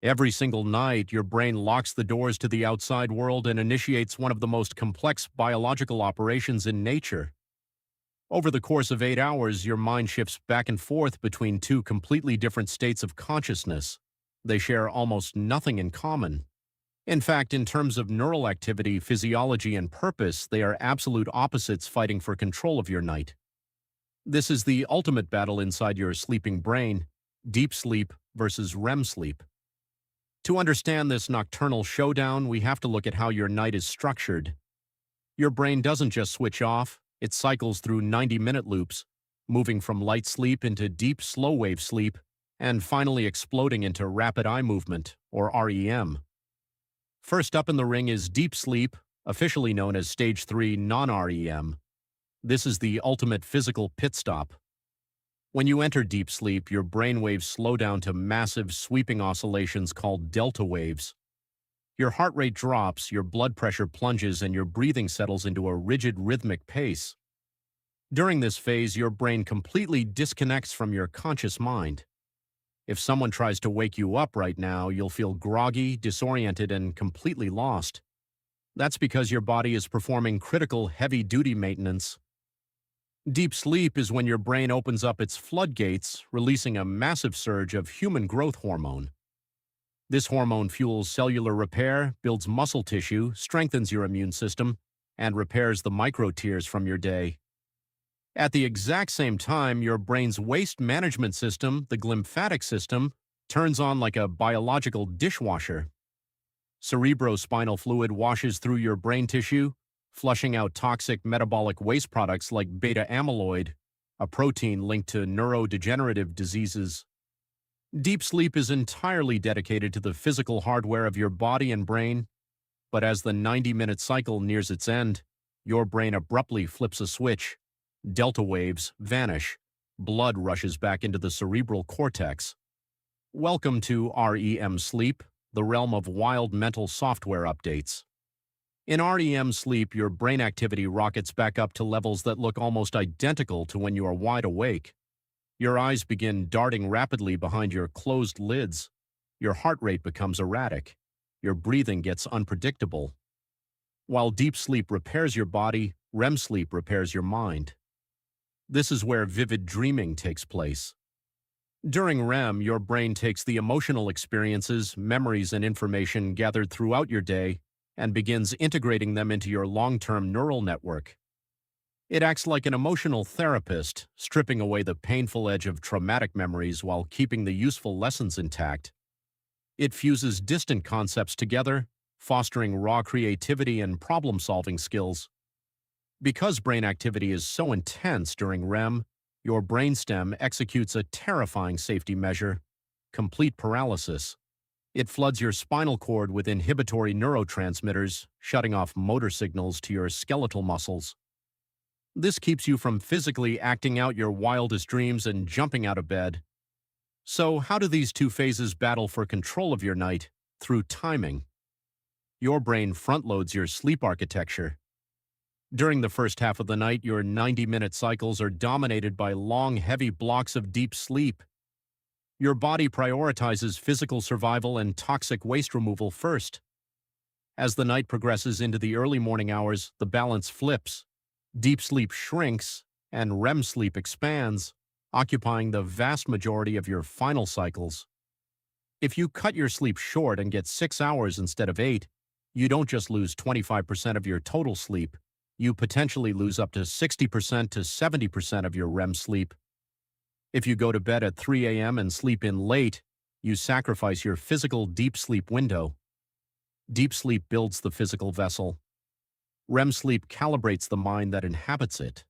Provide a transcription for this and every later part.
Every single night, your brain locks the doors to the outside world and initiates one of the most complex biological operations in nature. Over the course of 8 hours, your mind shifts back and forth between two completely different states of consciousness. They share almost nothing in common. In fact, in terms of neural activity, physiology, and purpose, they are absolute opposites fighting for control of your night. This is the ultimate battle inside your sleeping brain: deep sleep versus REM sleep. To understand this nocturnal showdown, we have to look at how your night is structured. Your brain doesn't just switch off, it cycles through 90-minute loops, moving from light sleep into deep slow-wave sleep, and finally exploding into rapid eye movement, or REM. First up in the ring is deep sleep, officially known as Stage 3 non-REM. This is the ultimate physical pit stop. When you enter deep sleep, your brain waves slow down to massive sweeping oscillations called delta waves. Your heart rate drops, your blood pressure plunges, and your breathing settles into a rigid rhythmic pace. During this phase, your brain completely disconnects from your conscious mind. If someone tries to wake you up right now, you'll feel groggy, disoriented, and completely lost. That's because your body is performing critical heavy-duty maintenance. Deep sleep is when your brain opens up its floodgates, releasing a massive surge of human growth hormone. This hormone fuels cellular repair, builds muscle tissue, strengthens your immune system, and repairs the micro-tears from your day. At the exact same time, your brain's waste management system, the glymphatic system, turns on like a biological dishwasher. Cerebrospinal fluid washes through your brain tissue, flushing out toxic metabolic waste products like beta amyloid, a protein linked to neurodegenerative diseases. Deep sleep is entirely dedicated to the physical hardware of your body and brain, but as the 90-minute cycle nears its end, your brain abruptly flips a switch. Delta waves vanish. Blood rushes back into the cerebral cortex. Welcome to REM sleep, the realm of wild mental software updates. In REM sleep, your brain activity rockets back up to levels that look almost identical to when you are wide awake. Your eyes begin darting rapidly behind your closed lids. Your heart rate becomes erratic. Your breathing gets unpredictable. While deep sleep repairs your body, REM sleep repairs your mind. This is where vivid dreaming takes place. During REM, your brain takes the emotional experiences, memories, and information gathered throughout your day and begins integrating them into your long-term neural network. It acts like an emotional therapist, stripping away the painful edge of traumatic memories while keeping the useful lessons intact. It fuses distant concepts together, fostering raw creativity and problem-solving skills. Because brain activity is so intense during REM, your brainstem executes a terrifying safety measure: complete paralysis. It floods your spinal cord with inhibitory neurotransmitters, shutting off motor signals to your skeletal muscles. This keeps you from physically acting out your wildest dreams and jumping out of bed. So, how do these two phases battle for control of your night? Through timing. Your brain front-loads your sleep architecture. During the first half of the night, your 90-minute cycles are dominated by long, heavy blocks of deep sleep. Your body prioritizes physical survival and toxic waste removal first. As the night progresses into the early morning hours, the balance flips. Deep sleep shrinks, and REM sleep expands, occupying the vast majority of your final cycles. If you cut your sleep short and get 6 hours instead of 8, you don't just lose 25% of your total sleep. You potentially lose up to 60% to 70% of your REM sleep. If you go to bed at 3 a.m. and sleep in late, you sacrifice your physical deep sleep window. Deep sleep builds the physical vessel. REM sleep calibrates the mind that inhabits it.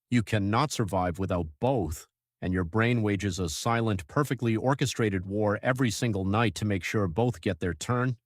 You cannot survive without both, and your brain wages a silent, perfectly orchestrated war every single night to make sure both get their turn.